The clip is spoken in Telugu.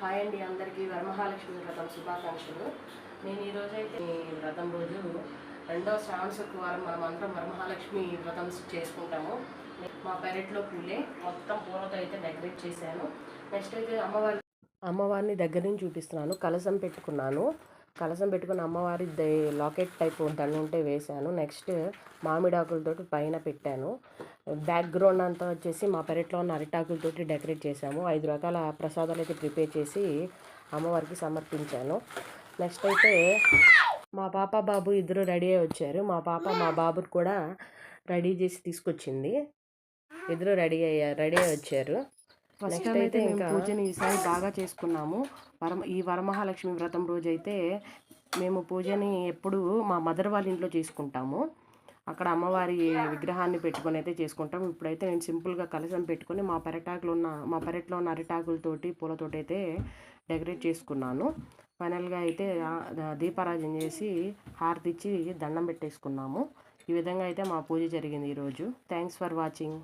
హాయ్ అండి, అందరికీ వరమహాలక్ష్మి వ్రతం శుభాకాంక్షలు. నేను ఈరోజు అయితే వ్రతం రోజు రెండవ శ్రావణ శుక్రవారం మనం అందరం వరమహాలక్ష్మి వ్రతం చేసుకుంటాము. మా పెరట్లో పూలే మొత్తం పూలతో అయితే డెకరేట్ చేశాను. నెక్స్ట్ అయితే అమ్మవారిని దగ్గర నుంచి చూపిస్తున్నాను. కలశం పెట్టుకుని అమ్మవారి లాకెట్ టైప్ దండ ఉంటే వేశాను. నెక్స్ట్ మామిడాకులతోటి పైన పెట్టాను. బ్యాక్గ్రౌండ్ అంతా వచ్చేసి మా పెరట్లో ఉన్న అరిటాకులతోటి డెకరేట్ చేశాము. 5 రకాల ప్రసాదాలు అయితే ప్రిపేర్ చేసి అమ్మవారికి సమర్పించాను. నెక్స్ట్ అయితే మా పాప బాబు ఇద్దరు రెడీ అయ్యి వచ్చారు. మా పాప మా బాబుని కూడా రెడీ చేసి తీసుకొచ్చింది. ఇద్దరు రెడీ అయ్యి వచ్చారు. నెక్స్ట్ అయితే ఇంకా పూజని ఈసారి బాగా చేసుకున్నాము. ఈ వరమహాలక్ష్మి వ్రతం రోజు అయితే మేము పూజని ఎప్పుడు మా మదర్ వాళ్ళ ఇంట్లో చేసుకుంటాము. అక్కడ అమ్మవారి విగ్రహాన్ని పెట్టుకొని అయితే చేసుకుంటాం. ఇప్పుడైతే నేను సింపుల్గా కలశం పెట్టుకొని మా పెరట్లో ఉన్న అరిటాకులతోటి పూలతోటి అయితే డెకరేట్ చేసుకున్నాను. ఫైనల్గా అయితే దీపారాజన చేసి హారతి ఇచ్చి దండం పెట్టేసుకున్నాము. ఈ విధంగా అయితే మా పూజ జరిగింది ఈరోజు. Thanks for watching.